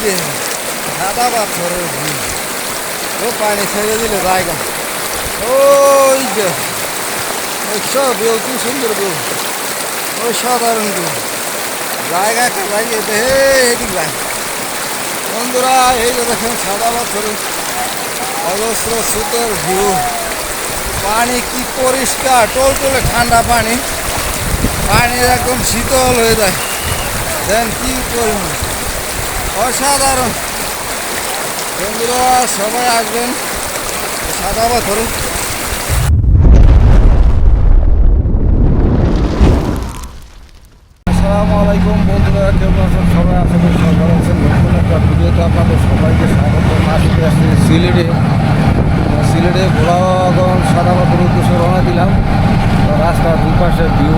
যে সাদা পাথরের ভিউ, ও পানি ছেড়ে দিলে জায়গা, ওই যে সব ভিউ, কি সুন্দর ভিউ, ওই সাধারণ ভিউ, জায়গা একটা লাগিয়ে দেহে এদিক যায়। বন্ধুরা এই যে দেখেন সাদা পাথরের অজস্র স্রোতের ভিউ, পানি কি পরিষ্কার, টলটলে ঠান্ডা পানি, পানি একদম শীতল হয়ে যায়। দেন কি পরিমাণ অসাধারণ। বন্ধুরা সবাই আসবেন সাদা পাথরে। আসসালামু আলাইকুম বন্ধুরা, কেমন আছেন সবাই? আশা করি সবাই আছেন। নতুন একটা ভিডিওতে আপনাদের সবাইকে স্বাগত। আজকে আসছি সিলেটে ভোলাগঞ্জ সাদা পাথর উদ্দেশ্যে রওনা দিলাম। তো রাস্তার দুই পাশে ভিউ,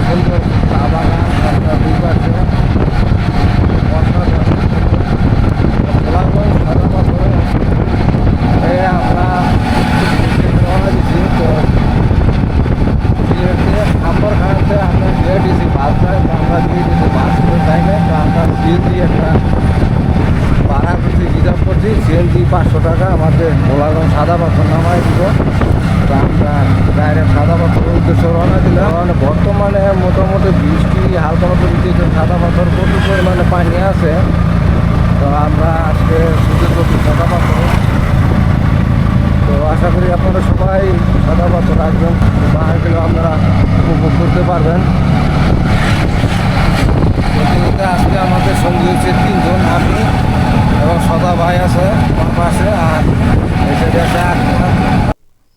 সুন্দর চা বাগান, রাস্তার দুই পাশে ভোলাগঞ্জ সাদা পাথরে আমরা রওনা দিচ্ছি। তো সিলেটে আম্বরখানাতে আমরা দিয়ে দিয়েছি বাস যায়, তো আমরা দিয়ে দিয়েছি বাস তাই না। তো আমরা সিএনজি একটা ভাড়া করছি, রিজার্ভ করছি। সিএনজি 500 টাকা আমাদের ভোলাগঞ্জ সাদা পাথর নামায় দিব। তো আমরা ডাইরেক্ট সাদা পাথরের উদ্দেশ্যে রওনা দিলাম। বর্তমানে মোটামুটি বৃষ্টি হালকা মতো দিতে, সাদা পাথর প্রচুর পরিমাণে পানি আছে। তো আমরা আজকে সুযোগ করছি সাদা পাথর। তো আশা করি আপনারা সবাই সাদা পাথর আসবেন, পাহাড়গুলো আপনারা উপভোগ করতে পারবেন। আজকে আমাদের সঙ্গী হচ্ছে 3 জন, আমি এবং সদা ভাই আছে আমার পাশে, আর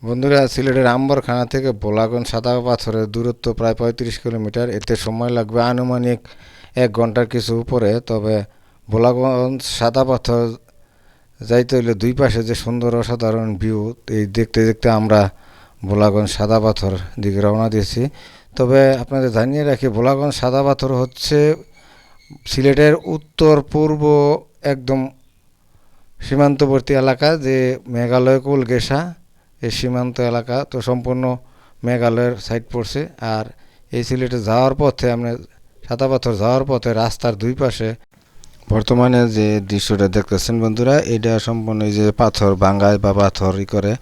বন্ধুরা সিলেটের আম্বরখানা থেকে ভোলাগঞ্জ সাদা পাথরের দূরত্ব প্রায় 35 কিলোমিটার। এতে সময় লাগবে আনুমানিক 1 ঘন্টার কিছু উপরে। তবে ভোলাগঞ্জ সাদা পাথর যাইতে হইলে দুই পাশে যে সুন্দর অসাধারণ ভিউ, এই দেখতে দেখতে আমরা ভোলাগঞ্জ সাদা পাথর দিকে রওনা দিয়েছি। তবে আপনাদের জানিয়ে রাখি, ভোলাগঞ্জ সাদা পাথর হচ্ছে সিলেটের উত্তর পূর্ব একদম সীমান্তবর্তী এলাকা, যে মেঘালয় কুলগেসা এই সীমান্ত এলাকা। তো সম্পূর্ণ মেঘালয়ের সাইড পড়ছে। আর এই সিলেটে যাওয়ার পথে, আমরা সাদা পাথর যাওয়ার পথে রাস্তার দুই পাশে বর্তমানে যে দৃশ্যটা দেখতেছেন বন্ধুরা, এটা সম্পূর্ণ এই যে পাথর ভাঙায় বা পাথর করে,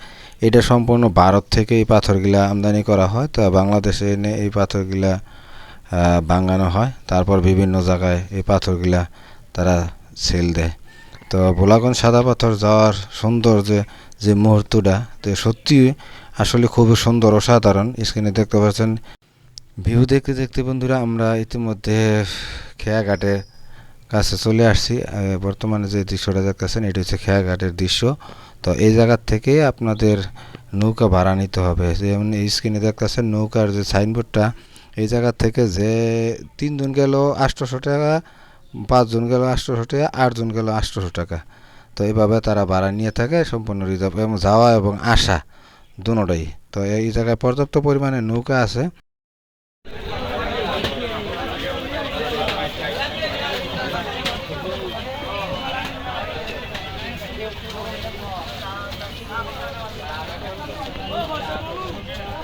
এটা সম্পূর্ণ ভারত থেকে এই পাথরগুলা আমদানি করা হয়। তো বাংলাদেশে এনে এই পাথরগুলা ভাঙানো হয়, তারপর বিভিন্ন জায়গায় এই পাথরগুলা তারা সেল দেয়। তো ভোলাগঞ্জ সাদা পাথর যাওয়ার সুন্দর যে মুহূর্তটা, তো সত্যি আসলে খুবই সুন্দর অসাধারণ। স্ক্রিনে দেখতে পাচ্ছেন ভিউ দেখতে দেখতে বন্ধুরা আমরা ইতিমধ্যে খেয়াঘাটে কাছে চলে আসছি। বর্তমানে যে দৃশ্যটা দেখতেছেন এটি হচ্ছে খেয়াঘাটের দৃশ্য। তো এই জায়গার থেকে আপনাদের নৌকা ভাড়া নিতে হবে। যেমন এই স্ক্রিনে দেখতেছেন নৌকার যে সাইনবোর্ডটা, এই জায়গা থেকে যে 3 জন গেল 800 টাকা, 5 জন গেল 800 টাকা, 8 জন গেল 800 টাকা। তো এইভাবে তারা ভাড়া নিয়ে থাকে সম্পূর্ণ রিজার্ভ, এবং যাওয়া এবং আসা দুটোটাই। তো এই জায়গায় পর্যাপ্ত পরিমাণে নৌকা আছে।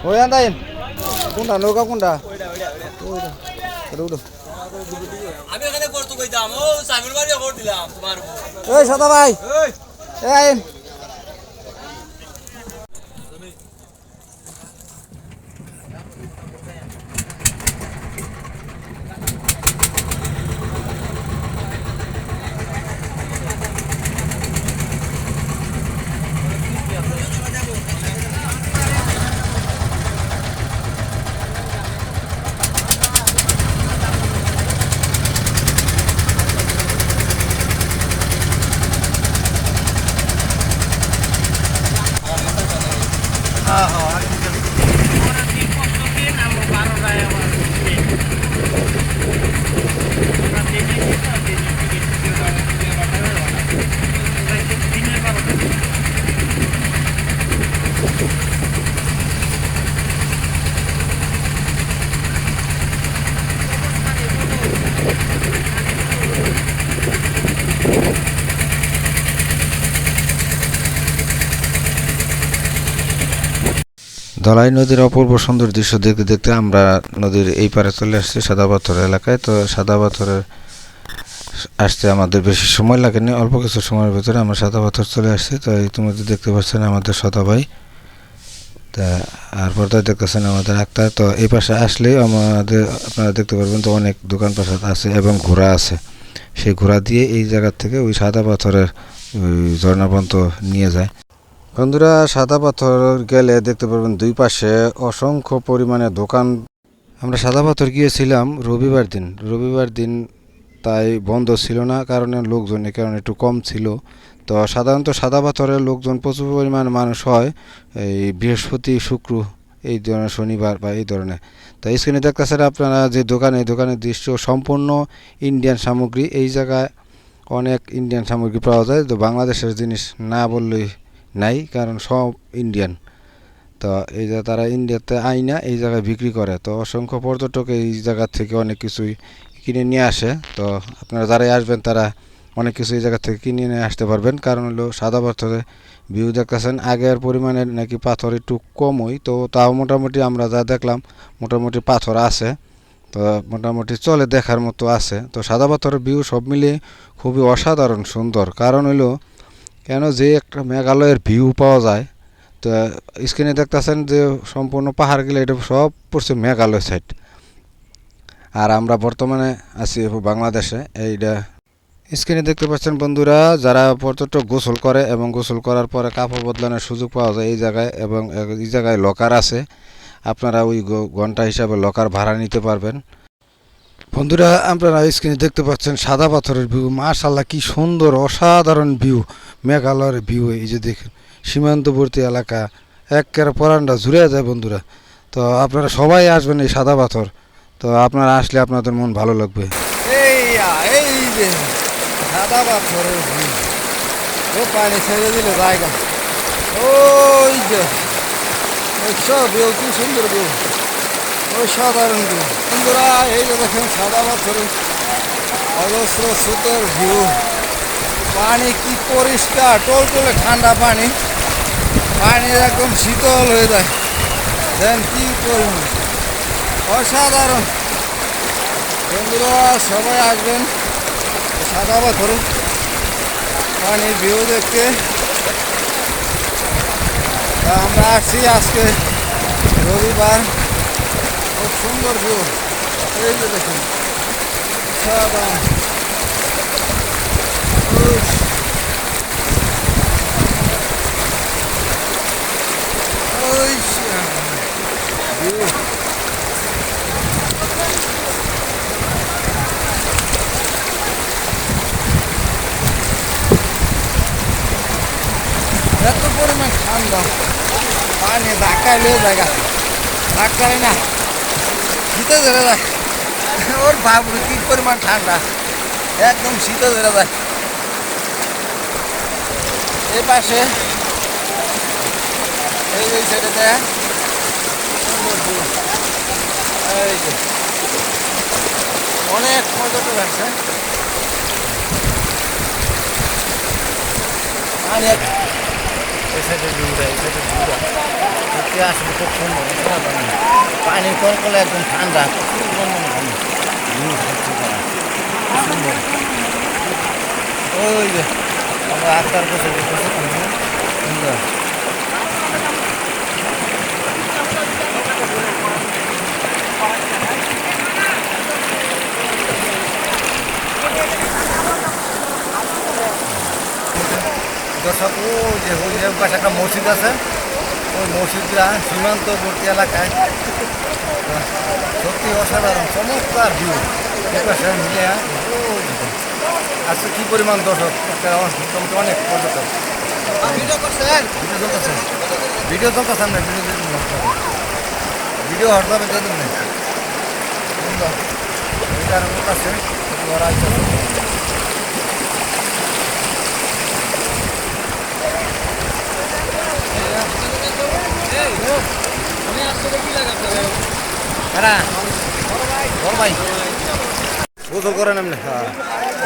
ওই আন্দাইন কোনটা নৌকা, কোনটা আমি এখানে করতে কইতাম, ও সামির বাড়ি করে দিলাম তোমার। এই সাদা ভাই, এই আইন ধলাই নদীর অপূর্ব সুন্দর দৃশ্য দেখতে দেখতে আমরা নদীর এই পারে চলে আসছি সাদা পাথর এলাকায়। তো সাদা পাথরের আসতে আমাদের বেশি সময় লাগেনি, অল্প কিছু সময়ের ভিতরে আমরা সাদা পাথর চলে আসছি। তো ইতিমধ্যে দেখতে পাচ্ছেন আমাদের সদা ভাই, তা আর পর্দায় দেখতেছেন আমাদের আক্তার। তো এই পাশে আসলেই আমাদের আপনারা দেখতে পারবেন তো অনেক দোকান পাশাত আছে এবং ঘোড়া আছে। সেই ঘোড়া দিয়ে এই জায়গা থেকে ওই সাদা পাথরের ওই ঝর্ণা পর্যন্ত নিয়ে যায়। বন্ধুরা, সাদা পাথর গেলে দেখতে পারবেন দুই পাশে অসংখ্য পরিমাণে দোকান। আমরা সাদা পাথর গিয়েছিলাম রবিবার দিন, তাই বন্ধ ছিল না, কারণে লোকজন এই কারণে একটু কম ছিল। তো সাধারণত সাদা পাথরের লোকজন প্রচুর পরিমাণ মানুষ হয় এই বৃহস্পতি শুক্র, এই ধরনের শনিবার বা এই ধরনের। তো স্ক্রিনে দেখতেছেন আপনারা যে দোকানের দৃশ্য সম্পূর্ণ ইন্ডিয়ান সামগ্রী। এই জায়গায় অনেক ইন্ডিয়ান সামগ্রী পাওয়া যায়, তো বাংলাদেশের জিনিস না বললেই নাই, কারণ সব ইন্ডিয়ান। তো এই যে তারা ইন্ডিয়াতে আইনা এই জায়গায় বিক্রি করে, তো অসংখ্য পর্যটক এই জায়গা থেকে অনেক কিছুই কিনে নিয়ে আসে। তো আপনারা যারাই আসবেন তারা অনেক কিছু এই জায়গা থেকে কিনে নিয়ে আসতে পারবেন, কারণ হলো সাদা পাথরে ভিউ দেখতেছেন আগের পরিমাণে নাকি পাথর একটু কমই, তো তাও মোটামুটি আমরা যা দেখলাম মোটামুটি পাথর আছে, তো মোটামুটি চলে দেখার মতো আছে। তো সাদা পাথরের ভিউ সব মিলিয়ে খুবই অসাধারণ সুন্দর, কারণ হলো কেন যে একটা মেঘালয়ের ভিউ পাওয়া যায়। তো স্ক্রিনে দেখতেছেন যে সম্পূর্ণ পাহাড়গুলো এটা সব পড়ছে মেঘালয় সাইড, আর আমরা বর্তমানে আছি বাংলাদেশে। এইটা স্ক্রিনে দেখতে পাচ্ছেন বন্ধুরা, যারা পর্যটক গোসল করে এবং গোসল করার পরে কাপড় বদলানোর সুযোগ পাওয়া যায় এই জায়গায়, এবং এই জায়গায় লকার আছে, আপনারা ওই ঘন্টা হিসাবে লকার ভাড়া নিতে পারবেন। বন্ধুরা, আপনারা স্ক্রিনে দেখতে পাচ্ছেন সাদা পাথরের ভিউ, মাশাআল্লাহ কি সুন্দর অসাধারণ ভিউ, মেঘালয়ের ভিউ। এই যে দেখেন সীমান্তবর্তী এলাকা, একেবারে পরানটা জুড়ে যায় বন্ধুরা। তো আপনারা সবাই আসবেন এই সাদা পাথর, তো আপনারা আসলে আপনাদের মন ভালো লাগবে। এই যে সাদা পাথরের ভিউ, ও পানি ছেড়ে দিলে জায়গা, ওই যে সব ভিউ, কি সুন্দর ভিউ, ওই সাধারণ ভিউ। বন্ধুরা, এই যে দেখেন সাদা পাথরের অজস্র স্রোতের ভিউ, পানি কি পরিষ্কার, টলটলে ঠান্ডা পানি, পানি একদম শীতল হয়ে যায়, দেন কি পরিমাণ অসাধারণ। বন্ধুরা, সবাই আসবেন সাদা পাথরে পানির ভিউ দেখতে। আমরা আসছি আজকে রবিবার, খুব সুন্দর ভিউ। এই যে দেখুন সাদা ভিউ। এত পরিমাণ ঠান্ডা, পানি ধাক্কাইলেও জায়গা ধাক্কায় না, শীতে ধরে যায়। ওর বাবু কি পরিমাণ ঠান্ডা, একদম শীতে ধরে যায়। এই পাশে এই সাইডে দেয় এই যে অনেক পর্যটক আছে। আসলে খুব সুন্দর, পানি কলকলে একদম ঠান্ডা, সুন্দর। ওই যে আমরা আটটার বসে সুন্দর। দর্শক, ওই যে পাশে একটা মসজিদ আছে, ওই মসজিদটা সীমান্তবর্তী এলাকায়, সত্যি অসাধারণ চমৎকার ভিউ। পাশে মিলে আজকে কী পরিমাণ দর্শক, মোটামুটি অনেক পর্যটক। ভিডিও চলতেছেন, ভিডিও চলতেছেন না, ভিডিও হরতে হবে যেদিন নেই আছে ওরা ভাই গোসল করেন এমনি? হ্যাঁ,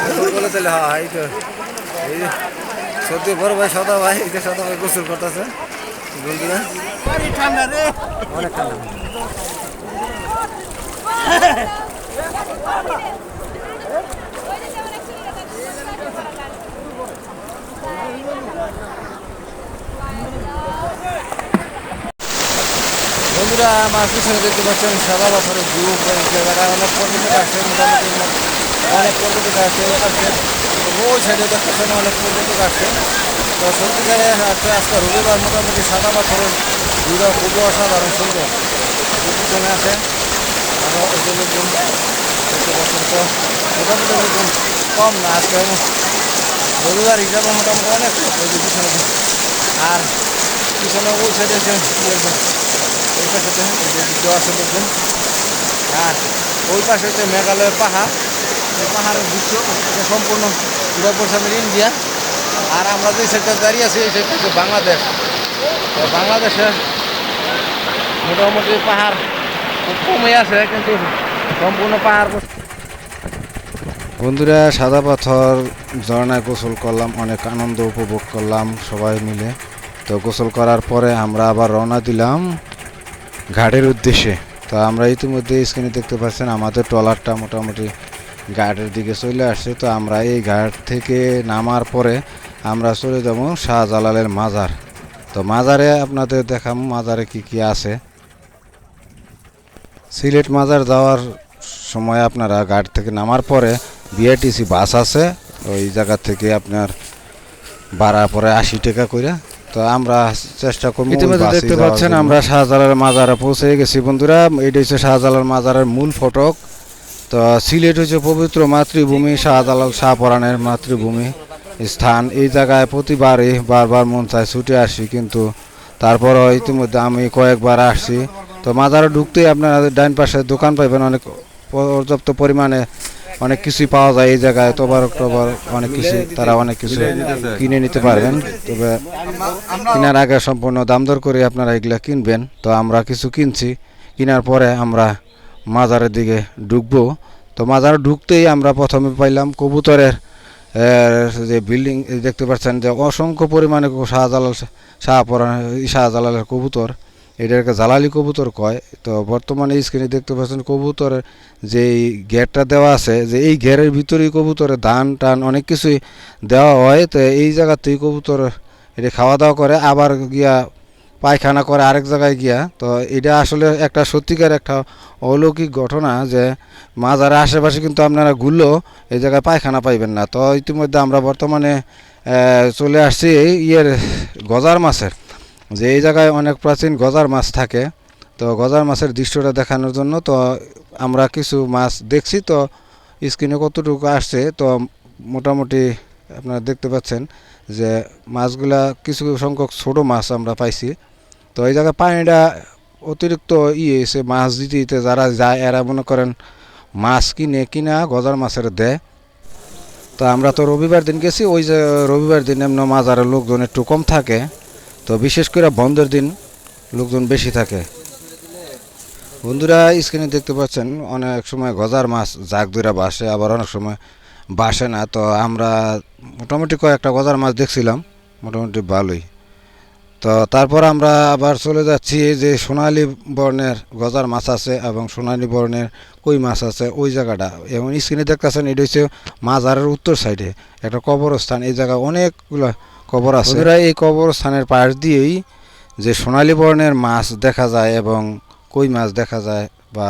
গোসল করলে তাহলে হ্যাঁ, এই তো এই সত্যি বড় ভাই সদা ভাই, এই যে সদা ভাই গোসল করতেছে বন্ধুরা। ঠান্ডা রে, অনেক ঠান্ডা। বন্ধুরা আমার পিছনে দেখতে পাচ্ছেন সাদা পাথরের গ্রুপ জায়গাটা অনেক পর্যটক আসছে, মোটামুটি অনেক পর্যটক আসছে ওই সাইডে দেখতেছেন অনেক পর্যটক আসছে। তো সত্যিকারে একটা আজকে রবিবার মোটামুটি সাদা পাথরের ভিউটা খুবই অসাধারণ সুন্দর। পিছনে আছে আরও ওই যে লোকজন দেখতে পাচ্ছেন। তো মোটামুটি লোকজন কম না আজকে রবিবার হিসাবে মোটামুটি অনেক লোক ওই যে পিছনে। আর পিছনে ওই সাইডে আছে ওই পাশে আছে লোকজন। আর ওই পাশে হচ্ছে মেঘালয়ের পাহাড়, এই পাহাড়ের দৃশ্য এটা সম্পূর্ণ পুরো পশ্চিমের ইন্ডিয়া। আর আমরা যে সাইডটা দাঁড়িয়ে আছি এই সাইডটা হচ্ছে বাংলাদেশ। তো বাংলাদেশের মোটামুটি পাহাড় খুব কমে আছে, কিন্তু সম্পূর্ণ পাহাড়। বন্ধুরা সাদা পাথর ঝর্ণায় গোসল করলাম, অনেক আনন্দ উপভোগ করলাম সবাই মিলে। তো গোসল করার পরে আমরা আবার রওনা দিলাম ঘাটের উদ্দেশ্যে। তো আমরা ইতিমধ্যে স্ক্রিনে দেখতে পাচ্ছেন আমাদের ট্রলারটা মোটামুটি ঘাটের দিকে চলে আসছে। তো আমরা এই ঘাট থেকে নামার পরে আমরা চলে যাব শাহজালালের মাজার। তো মাজারে আপনাদের দেখাম মাজারে কি কি আছে। সিলেট মাজার যাওয়ার সময় আপনারা ঘাট থেকে নামার পরে বিআরটিসি বাস আছে, ওই জায়গা থেকে আপনার ভাড়া পরে 80 টাকা করে। তো আমরা চেষ্টা করব। ইতিমধ্যে দেখতে পাচ্ছেন আমরা শাহজালালের মাজারে পৌঁছে গেছি। বন্ধুরা এটা হচ্ছে শাহজালাল মাজারের মূল ফটক। তো সিলেট হচ্ছে পবিত্র মাতৃভূমি, শাহজালাল শাহপরাণের মাতৃভূমি স্থান। এই জায়গায় প্রতিবারই বারবার মন চায় ছুটে আসি, কিন্তু তারপরও ইতিমধ্যে আমি কয়েকবার আসছি। তো মাজারে ঢুকতেই আপনারা ডাইন পাশে দোকান পাইবেন, অনেক পর্যাপ্ত পরিমাণে অনেক কিছুই পাওয়া যায় এই জায়গায়। তোবারক অনেক কিছু তারা অনেক কিছু কিনে নিতে পারবেন, তবে কেনার আগে সম্পূর্ণ দাম দর করে আপনারা এগুলা কিনবেন। তো আমরা কিছু কিনছি, কেনার পরে আমরা মাজারের দিকে ঢুকবো। তো মাজারে ঢুকতেই আমরা প্রথমে পাইলাম কবুতরের যে বিল্ডিং দেখতে পাচ্ছেন, যে অসংখ্য পরিমাণে শাহজালালের কবুতর, এটাকে জালালি কবুতর কয়। তো বর্তমানে স্ক্রিনে দেখতে পাচ্ছেন কবুতরের যে ঘেরটা দেওয়া আছে, যে এই ঘেরের ভিতরেই কবুতরের ধান টান অনেক কিছুই দেওয়া হয়। তো এই জায়গাতেই কবুতর এটা খাওয়া দাওয়া করে, আবার গিয়া পায়খানা করে আরেক জায়গায় গিয়া। তো এটা আসলে একটা সত্যিকার একটা অলৌকিক ঘটনা, যে মাজারের আশেপাশে কিন্তু আপনারা ঘুরলেও এই জায়গায় পায়খানা পাইবেন না। তো ইতিমধ্যে আমরা বর্তমানে চলে আসছি গজার মাছের, যে এই জায়গায় অনেক প্রাচীন গজার মাছ থাকে। তো গজার মাছের দৃশ্যটা দেখানোর জন্য তো আমরা কিছু মাছ দেখছি। তো স্ক্রিনে কতটুকু আসছে, তো মোটামুটি আপনারা দেখতে পাচ্ছেন যে মাছগুলা কিছু সংখ্যক ছোট মাছ আমরা পাইছি। তো এই জায়গায় পানিটা অতিরিক্ত এসে মাছ দিতে যারা যায় এরা মনে করেন মাছ কিনা গজার মাছের দেয়। তো আমরা তো রবিবার দিন গেছি, ওই যে রবিবার দিন এমন মাজারের লোকজন একটু কম থাকে। তো বিশেষ করে বন্ধের দিন লোকজন বেশি থাকে। বন্ধুরা স্ক্রিনে দেখতে পাচ্ছেন অনেক সময় গজার মাছ জাগ ধরে বাসে, আবার অনেক সময় বাসে না। তো আমরা মোটামুটি কয়েকটা গজার মাছ দেখছিলাম, মোটামুটি ভালোই। তো তারপর আমরা আবার চলে যাচ্ছি যে সোনালী বর্ণের গজার মাছ আছে এবং সোনালী বর্ণের কই মাছ আছে ওই জায়গাটা। এবং স্ক্রিনে দেখতেছেন এটা হচ্ছে মাজারের উত্তর সাইডে একটা কবরস্থান। এই জায়গায় অনেকগুলো কবর আছে। এই কবরস্থানের পাশ দিয়েই যে সোনালী বর্ণের মাছ দেখা যায় এবং কই মাছ দেখা যায়, বা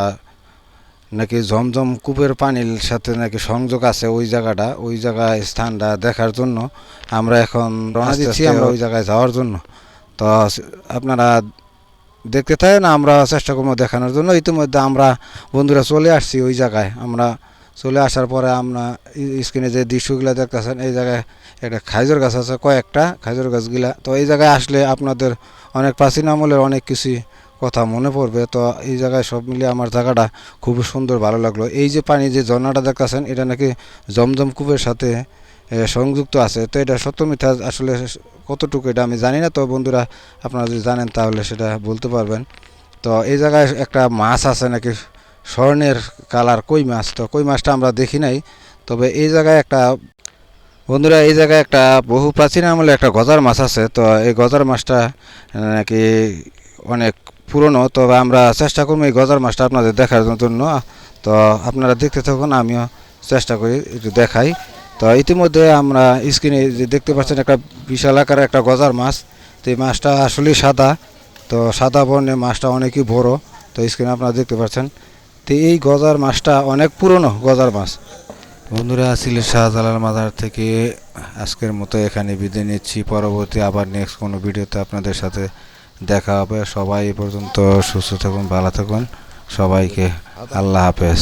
নাকি ঝমঝম কূপের পানির সাথে নাকি সংযোগ আছে ওই জায়গাটা, ওই জায়গায় স্থানটা দেখার জন্য আমরা এখন রওনা দিচ্ছি আমরা ওই জায়গায় যাওয়ার জন্য। তো আপনারা দেখতে থাকেন, আমরা চেষ্টা করবো দেখানোর জন্য। ইতিমধ্যে আমরা বন্ধুরা চলে আসছি ওই জায়গায়। আমরা চলে আসার পরে আমরা স্ক্রিনে যে দৃশ্যগুলো দেখতেছেন, এই জায়গায় একটা খাইজর গাছ আছে, কয়েকটা খাইজর গাছগুলা। তো এই জায়গায় আসলে আপনাদের অনেক প্রাচীন আমলের অনেক কিছুই কথা মনে পড়বে। তো এই জায়গায় সব মিলিয়ে আমার জায়গাটা খুবই সুন্দর ভালো লাগলো। এই যে পানি যে ঝর্ণাটা দেখতেছেন এটা নাকি জমজম কূপের সাথে সংযুক্ত আছে। তো এটা সত্য মিথ্যা আসলে কতটুকু এটা আমি জানি না। তো বন্ধুরা আপনারা যদি জানেন তাহলে সেটা বলতে পারবেন। তো এই জায়গায় একটা মাছ আছে নাকি স্বর্ণের কালার কই মাছ। তো কই মাছটা আমরা দেখি নাই, তবে এই জায়গায় একটা বন্ধুরা এই জায়গায় একটা বহু প্রাচীন আমলে একটা গজার মাছ আছে। তো এই গজার মাছটা নাকি অনেক পুরনো। তবে আমরা চেষ্টা করবো এই গজার মাছটা আপনাদের দেখার জন্য। তো আপনারা দেখতে থাকুন, আমিও চেষ্টা করি একটু দেখাই। তো ইতিমধ্যে আমরা স্ক্রিনে যে দেখতে পাচ্ছেন একটা বিশাল আকারের একটা গজার মাছ। তো এই মাছটা আসলেই সাদা তো সাদা বর্ণে মাছটা অনেকই বড়। তো স্ক্রিনে আপনারা দেখতে পাচ্ছেন। তো এই গজার মাছটা অনেক পুরনো গজার মাছ। বন্ধুরা, সিলেট শাহজালাল মাজার থেকে আজকের মতো এখানে বিদায় নিচ্ছি। পরবর্তী আবার নেক্সট কোনো ভিডিওতে আপনাদের সাথে দেখা হবে। সবাই এ পর্যন্ত সুস্থ থাকুন, ভালো থাকুন। সবাইকে আল্লাহ হাফেজ।